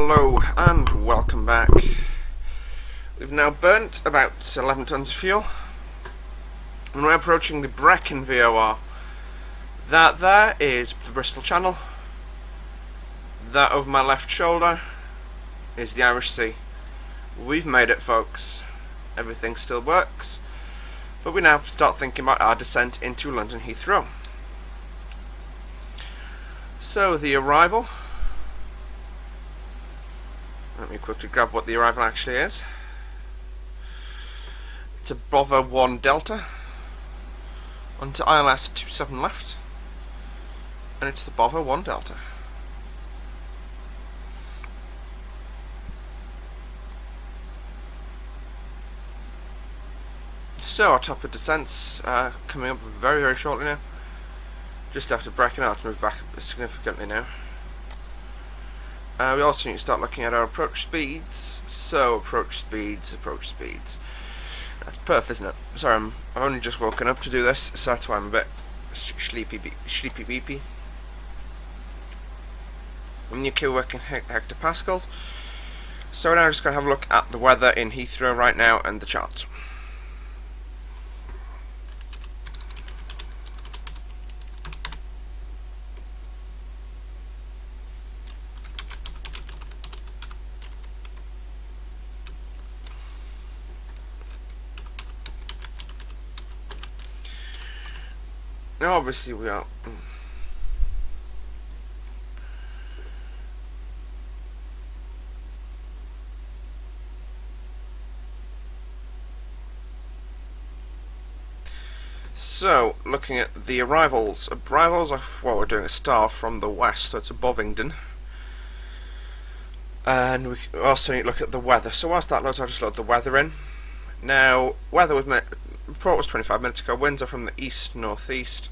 Hello and welcome back. We've now burnt about 11 tons of fuel and we're approaching the Brecon VOR. That there is the Bristol Channel. That over my left shoulder is the Irish Sea. We've made it, folks. Everything still works, but we now have to start thinking about our descent into London Heathrow. So the arrival, let me quickly grab what the arrival actually is. It's a Bravo 1 Delta onto ILS 27 left, and it's the Bravo 1 Delta. So our top of descents coming up very, very shortly now. Just after Brecon, it's moved back significantly now. We also need to start looking at our approach speeds. So approach speeds. That's perfect, isn't it? Sorry, I've only just woken up to do this, so that's why I'm a bit sleepy beepy. I'm UK working hectopascals. So we're now just going to have a look at the weather in Heathrow right now and the charts. Now obviously we are so looking at the arrivals are, well, we're doing a star from the west, so it's above Bovingdon, and we also need to look at the weather. So whilst that loads, I'll just load the weather in. Now weather was report was 25 minutes ago. Winds are from the east-northeast.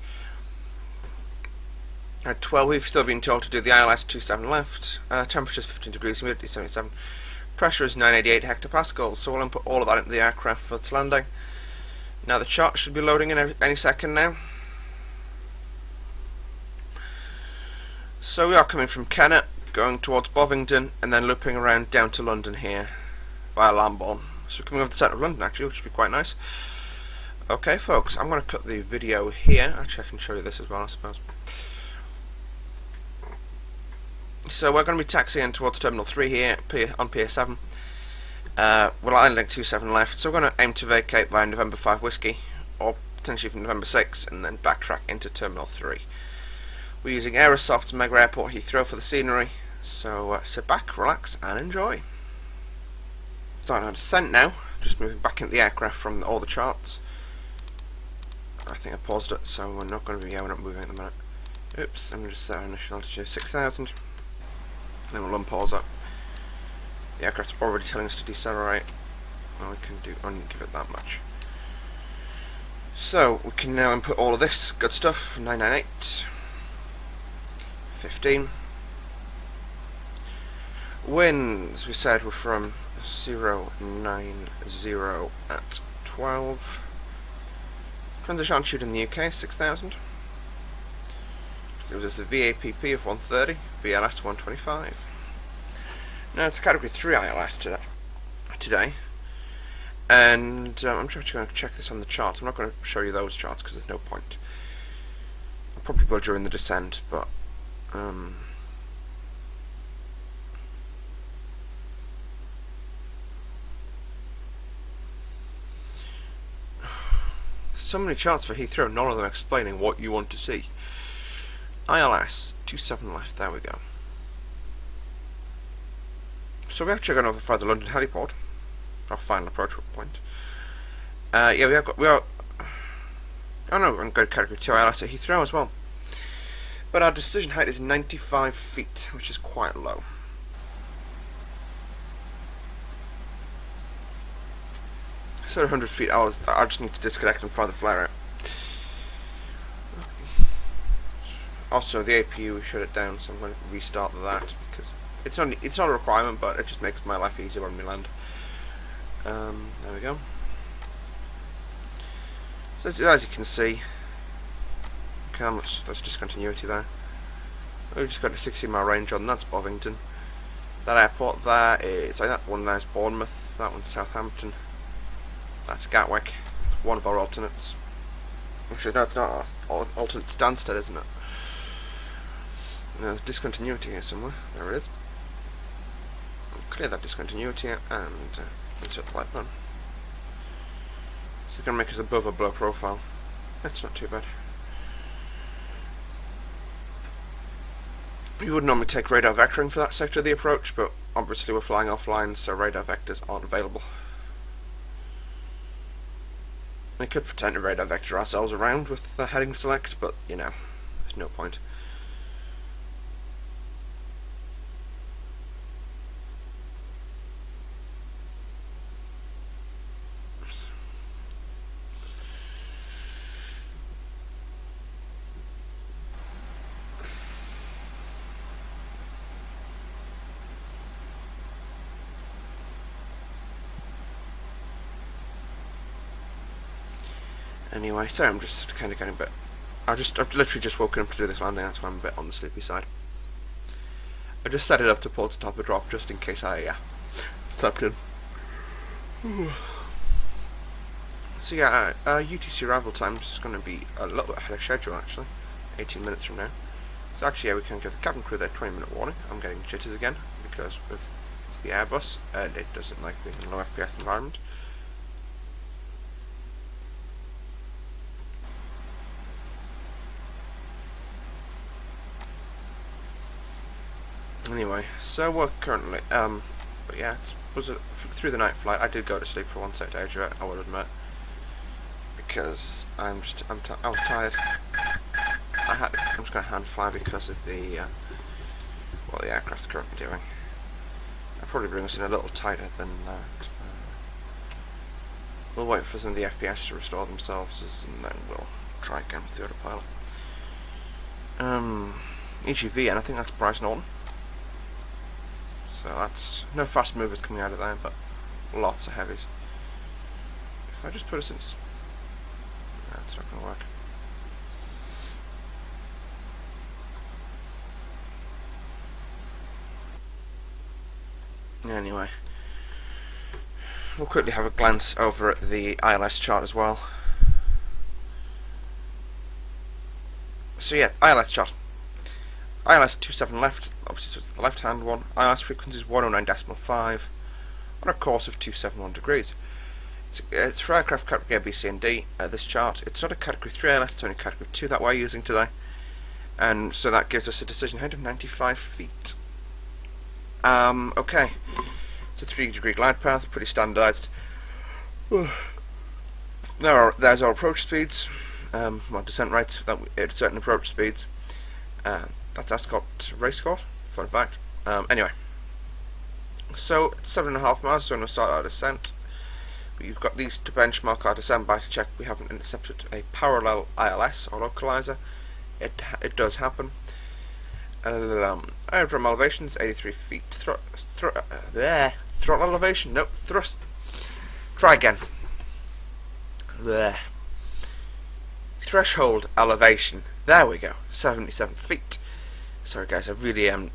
At 12, we've still been told to do the ILS 27 left. Temperature is 15 degrees, humidity 77. Pressure is 988 hectopascals. So we'll input all of that into the aircraft for its landing. Now the chart should be loading in any second now. So we are coming from Kennet, going towards Bovingdon, and then looping around down to London here via Lambourne. So we're coming over the centre of London actually, which would be quite nice. Okay folks, I'm going to cut the video here. Actually I can show you this as well, I suppose. So we're going to be taxiing towards Terminal 3 here on Pier 7. We're landing 27 left, so we're going to aim to vacate via November 5 Whiskey, or potentially from November 6, and then backtrack into Terminal 3. We're using Aerosoft's Mega Airport Heathrow for the scenery, so sit back, relax and enjoy. Starting our descent now, just moving back into the aircraft from all the charts. I think I paused it, so we're not going to be not moving at the minute. Oops, I'm going to just set our initial altitude 6,000. Then we'll unpause it. The aircraft's already telling us to decelerate. Well, we can only give it that much. So we can now input all of this good stuff. 998, 15. Winds, we said, were from 090 at 12. Transition altitude in the UK, 6,000. Gives us a VAPP of 130, VLS 125. Now it's a Category 3 ILS today. And I'm actually going to check this on the charts. I'm not going to show you those charts because there's no point. I probably will during the descent, but so many charts for Heathrow, none of them explaining what you want to see. ILS 27 left, there we go. So we're actually going to overfly the London heliport, our final approach point. Yeah, we are. Oh no, I'm going to Category 2 ILS at Heathrow as well. But our decision height is 95 feet, which is quite low. So 100 feet, I just need to disconnect and fire the flare out. Also, the APU, we shut it down, so I'm going to restart that because it's not a requirement, but it just makes my life easier when we land. There we go. So as you can see, okay, how much? That's discontinuity there. We've just got a 60-mile range on. That's Bovingdon. That airport there is, sorry, that one there is Bournemouth, that one's Southampton, that's Gatwick, one of our alternates. Actually, no, it's not our alternate, Stansted, isn't it? There's discontinuity here somewhere, there it is. Clear that discontinuity and insert the light button. This is going to make us above a blur profile. That's not too bad. You would normally take radar vectoring for that sector of the approach, but obviously we're flying offline, so radar vectors aren't available. We could pretend to radar vector ourselves around with the heading select, but you know, there's no point. Anyway, sorry, I'm just kind of getting a bit. I've literally just woken up to do this landing. That's why I'm a bit on the sleepy side. I just set it up to pull to top a drop just in case I slept in. So yeah, UTC arrival time is going to be a little bit ahead of schedule actually, 18 minutes from now. So actually, yeah, we can give the cabin crew their 20-minute warning. I'm getting jitters again because it's the Airbus and it doesn't like being in a low FPS environment. Anyway, so we're currently, but yeah, it was through the night flight. I did go to sleep for one second after it, I will admit, because I was tired. I'm just going to hand fly because of the what the aircraft's currently doing. I'll probably bring us in a little tighter than that. We'll wait for some of the FPS to restore themselves, and then we'll try again with the autopilot. EGV, and I think that's Bryce Norton. So that's no fast movers coming out of there, but lots of heavies. If I just put us in, no, it's not going to work. Anyway, we'll quickly have a glance over at the ILS chart as well. So yeah, ILS chart. ILS 27 left, obviously so it's the left hand one. ILS frequency is 109.5 on a course of 271 degrees. It's for aircraft category A, B, C and D, this chart. It's not a category 3 ILS, it's only category 2 that we're using today. And so that gives us a decision height of 95 feet. Okay. It's a 3-degree glide path, pretty standardised. There's our approach speeds, well, descent rates, at certain approach speeds. That's Ascot race score, fun fact. Anyway, so it's 7.5 miles, so we're going to start our descent. We've got these to benchmark our descent by to check we haven't intercepted a parallel ILS or localizer. It does happen. Aerodrome elevation is 83 feet. Throttle elevation, nope, thrust. Try again. There. Threshold elevation. There we go. 77 feet. Sorry guys, I really am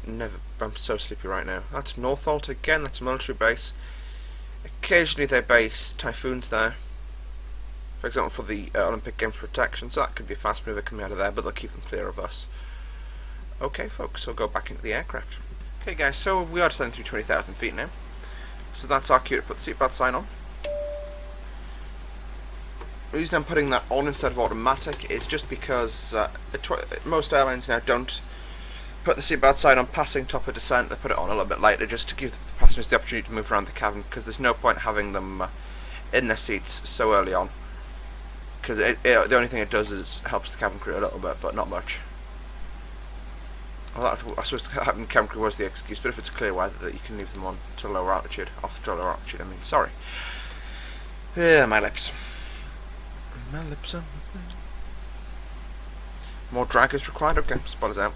I'm so sleepy right now. That's Northolt again, that's a military base. Occasionally they base Typhoons there. For example, for the Olympic Games protection, so that could be a fast mover coming out of there, but they'll keep them clear of us. Okay folks, so we'll go back into the aircraft. Okay guys, so we are descending through 20,000 feet now. So that's our cue to put the seatbelt sign on. The reason I'm putting that on instead of automatic is just because most airlines now don't put the seatbelt sign on passing top of descent. They put it on a little bit later just to give the passengers the opportunity to move around the cabin, because there's no point having them in their seats so early on, because the only thing it does is helps the cabin crew a little bit, but not much. Well, I suppose having cabin crew was the excuse, but if it's clear weather, that you can leave them on to lower altitude, I mean, sorry. Yeah, my lips. My lips are... More drag is required, okay, spoilers out.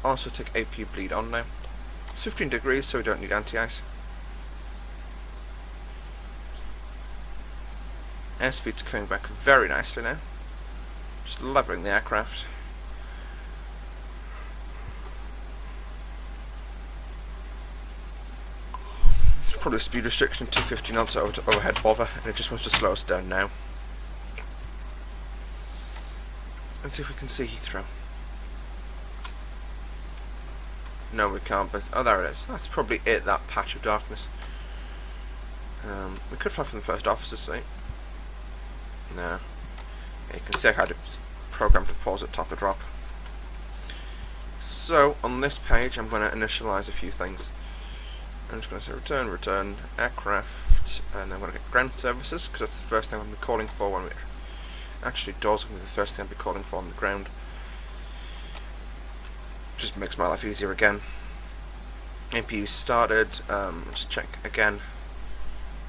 Also take AP bleed on now. It's 15 degrees, so we don't need anti-ice. Airspeed's coming back very nicely now. Just levering the aircraft. probably a speed restriction, 250 knots overhead bother, and it just wants to slow us down now. Let's see if we can see Heathrow. No, we can't, but oh, there it is. That's probably it, that patch of darkness. We could fly from the first officer's seat. No. Yeah, you can see I had it programmed to pause at top of drop. So, on this page, I'm going to initialize a few things. I'm just going to say return aircraft, and then I'm going to get ground services, because that's the first thing I'm going to be calling for when we... Actually, doors are going to be the first thing I'll be calling for on the ground. Just makes my life easier again. MPU started, just check again.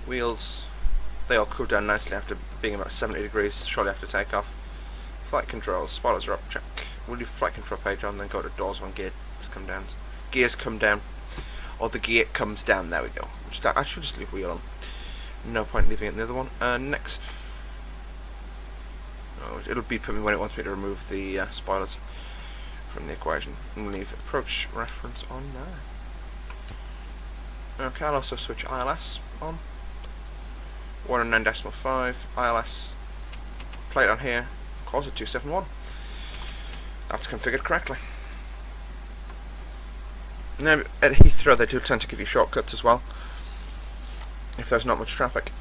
Wheels, they all cool down nicely after being about 70 degrees shortly after takeoff. Flight controls, spoilers are up, check. We'll leave flight control page on, then go to doors when gears come down. Gears come down. Or the gear comes down, there we go. Actually just leave wheel on. No point leaving it in the other one. Next. Oh, it'll beep at me when it wants me to remove the spoilers from the equation. And leave approach reference on there. Okay, I'll also switch ILS on. 109.5 ILS plate on here, calls it 271. That's configured correctly. Now at Heathrow they do tend to give you shortcuts as well if there's not much traffic.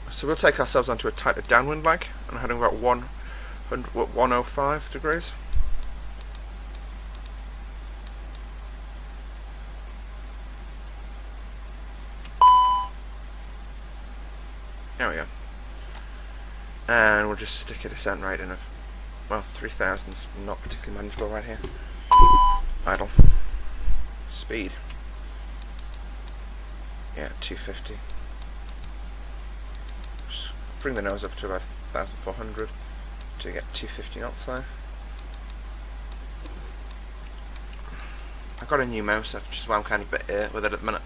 So we'll take ourselves onto a tighter downwind leg and heading about 105 degrees. There we go. And we'll just stick a descent rate in of, well, 3,000 is not particularly manageable right here. Idle. Speed. Yeah, 250. Just bring the nose up to about 1,400 to get 250 knots there. I've got a new mouse, which is why I'm kind of a bit with it at the minute.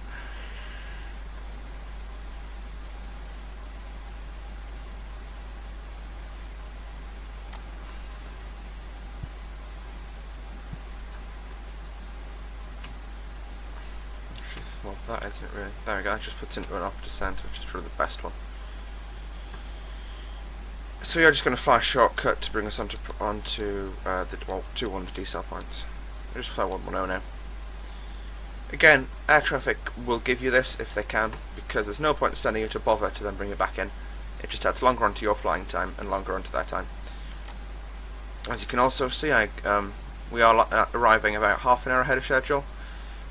Well, that isn't really. There we go. It just puts into an off descent, which is probably the best one. So we are just going to fly a shortcut to bring us onto the 2-1 decel points. We'll just fly 110 now. Again, air traffic will give you this if they can, because there's no point in sending you to bother to then bring you back in. It just adds longer onto your flying time and longer onto their time. As you can also see, we are arriving about half an hour ahead of schedule.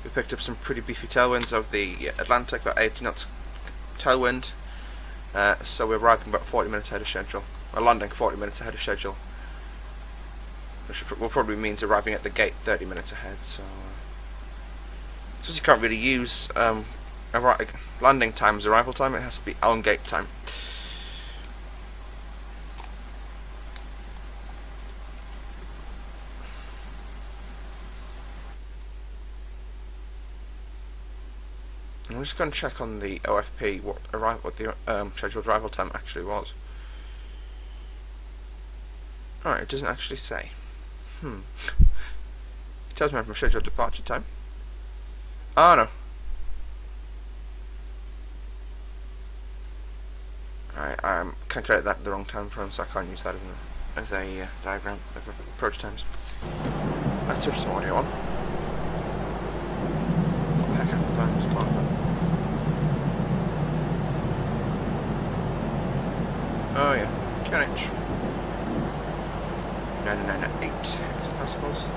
We picked up some pretty beefy tailwinds over the Atlantic, about 80 knots tailwind, so we're arriving about 40 minutes ahead of schedule. We're landing 40 minutes ahead of schedule, which will probably means arriving at the gate 30 minutes ahead. So you can't really use landing time as arrival time, it has to be on gate time. I'm just going to check on the OFP what the scheduled arrival time actually was. Alright, it doesn't actually say. It tells me I have my scheduled departure time. Oh no. I calculated that the wrong time frame, so I can't use that as a diagram of approach times. Let's switch some audio on. What the heck happened there? Just talk about. Oh yeah, QNH 998 hectopascals.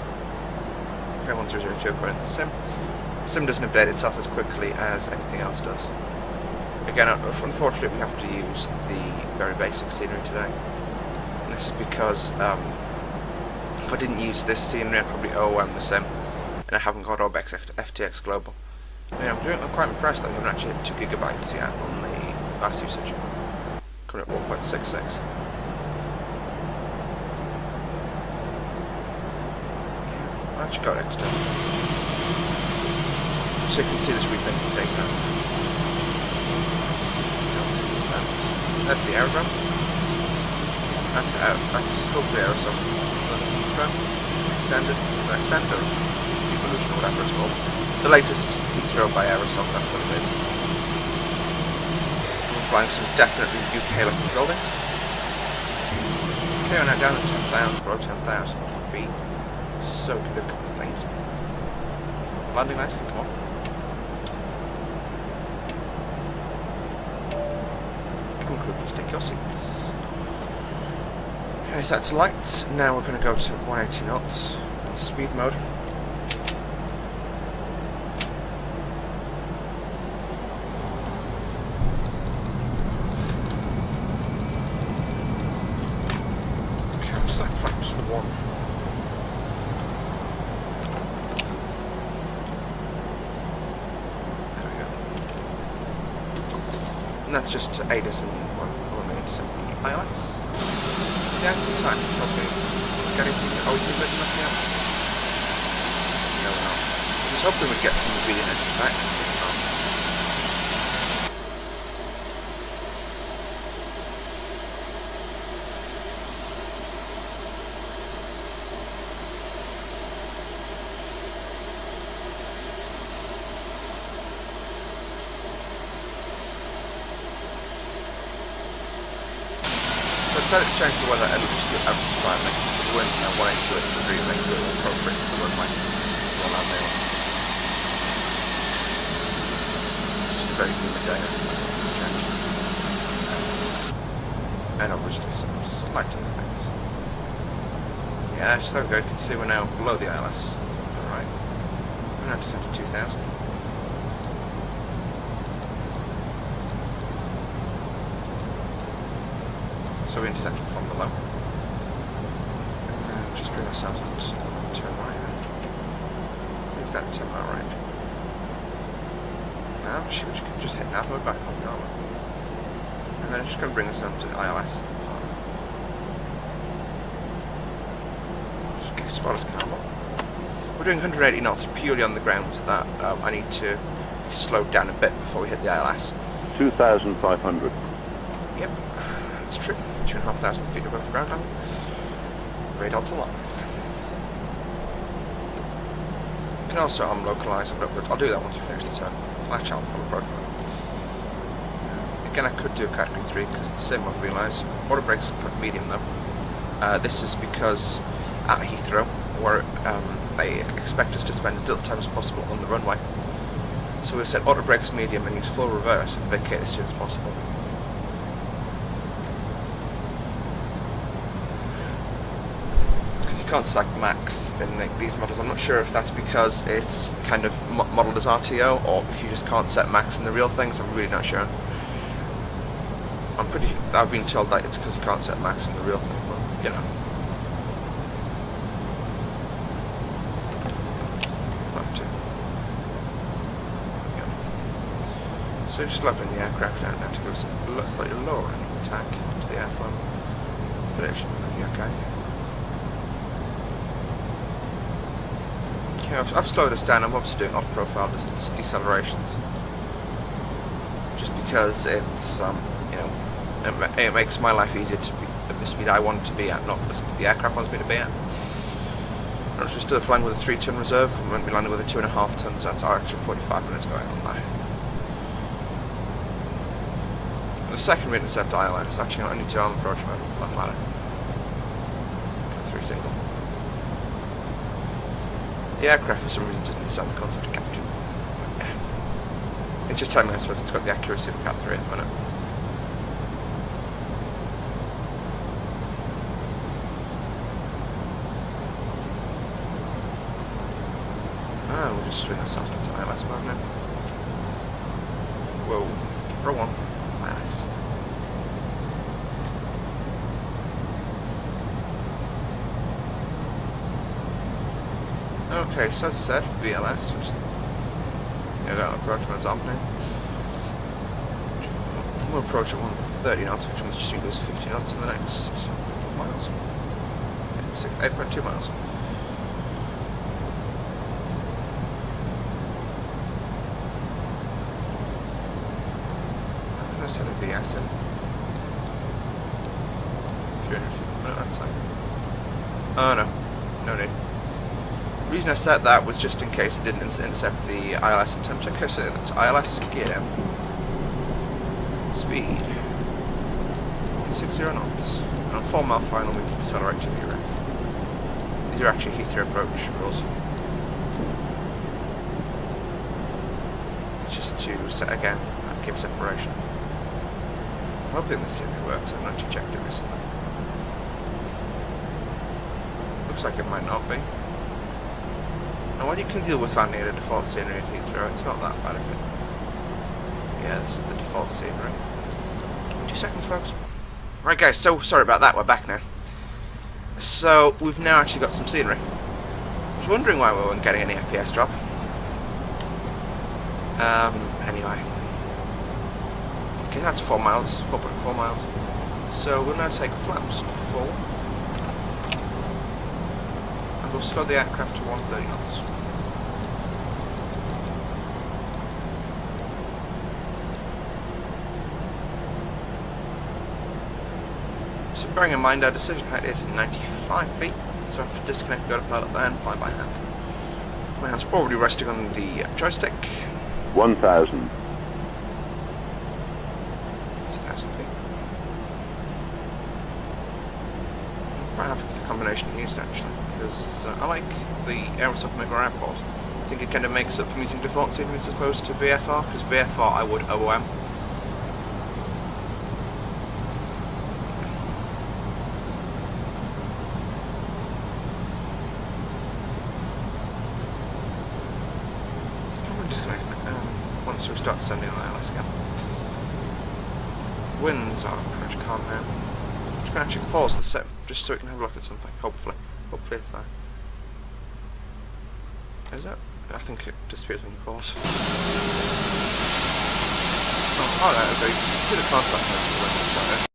Okay, 1002 according to the sim. The sim doesn't update itself as quickly as anything else does. Again, unfortunately we have to use the very basic scenery today. And this is because if I didn't use this scenery I'd probably OOM the sim, and I haven't got OBX FTX Global. Yeah, I'm quite impressed that we haven't actually hit 2 gigabytes yet on the VAS usage. Coming at 1.66. I actually got extra. So you can see this rethink data. That's the aerodrome. That's hopefully aerosol. Extended, evolution, whatever it's called. The latest Heathrow by aerosol, that's what it is. flying some definitely UK looking buildings. Okay, we're now down at 10,000, below 10,000 feet. So we can do a couple of things. Landing lights can come on. Come on, crew, please take your seats. Okay, so that's lights. Now we're going to go to 180 knots on speed mode. And that's just to aid us in intercepting the ILS. Yeah, time probably getting the old movement nothing else. No, we're not. I was hoping we'd get some videoness back. So I decided to change the weather and just do it outside, make the wind and 182 degrees, make it appropriate for the runway. All out there. Just a very humid day. And obviously some slight effects. Yeah, so good. You can see we're now below the ILS. Alright. We're now descent to 2,000. So we intercepted from below. And just bring ourselves on to turn right. We've got to turn right. Now, we can just hit that, we're back on the armor. And then it's just going to bring us on to the ILS. Okay, spotters camel. We're doing 180 knots purely on the grounds that I need to slow down a bit before we hit the ILS. 2,500. Yep, that's true. 2,500 feet above the ground level. Radar to live. You can also localise it, but I'll do that once we finish the turn. Latch out full approach mode. Again, I could do a category 3 because the same one realised. Auto brakes are put medium though. This is because at Heathrow, where they expect us to spend as little time as possible on the runway. So we set auto brakes medium and use full reverse and vacate as soon as possible. Can't select max in these models. I'm not sure if that's because it's kind of modelled as RTO or if you just can't set max in the real things. I'm really not sure. I've been told that it's because you can't set max in the real thing, but you know. So just leveling the aircraft out now to give us a slightly lower end of attack to the airflow. But it should be okay. I've slowed us down. I'm obviously doing off-profile decelerations, just because it's it makes my life easier to be at the speed I want to be at, not the speed the aircraft wants me to be at. And if we're still flying with a 3-ton reserve, we won't be landing with a 2.5 tons. So that's our extra 45 minutes going on now. The second we intercept ILS is actually only 2 arm approach mode for that matter. 3 single. The aircraft for some reason doesn't understand the concept of Cat 2. It's just telling me I suppose it's got the accuracy of a Cat 3 at the minute. Ah, we'll just swing ourselves into ILS mode now. Whoa. Row 1. ILS. Okay, so as I said, VLS, which got approach mode's on now. We'll approach at 130 knots, which means just lose 50 knots in the next miles. 8.2 miles. Let's set a VS in. 300 feet, no, that's like. Oh no, no need. The reason I set that was just in case it didn't intercept the ILS in temperature. Okay, so that's ILS gear down. Speed 160 knots. And on 4 mile final we can accelerate to the roof. These are actually Heathrow approach rules. It's just to set again and give separation. I'm hoping this theory works. I haven't actually checked it recently. Looks like it might not be. And when you can deal with landing at a default scenery at Heathrow, it's not that bad, is it? Yeah, this is the default scenery. 2 seconds, folks. Right, guys, so sorry about that, we're back now. So, we've now actually got some scenery. I was wondering why we weren't getting any FPS drop. Anyway. Okay, that's 4 miles, 4.4 miles. So, we'll now take flaps full. And we'll slow the aircraft to 130 knots. So bearing in mind our decision height is 95 feet, so I have to disconnect the autopilot there and fly by hand. My hand's already resting on the joystick. 1,000. It's 1,000 feet. I'm quite happy with the combination used actually, because I like the Aerosol Mega Airport. I think it kind of makes up for using default scenery as opposed to VFR, because VFR I would OOM. Once we start sending on ILS again. Winds are pretty much calm now. I'm just going to actually pause the sim, just so we can have a look at something, hopefully. Hopefully it's there. Is it? I think it disappears when you pause. Oh, that is a bit of contact.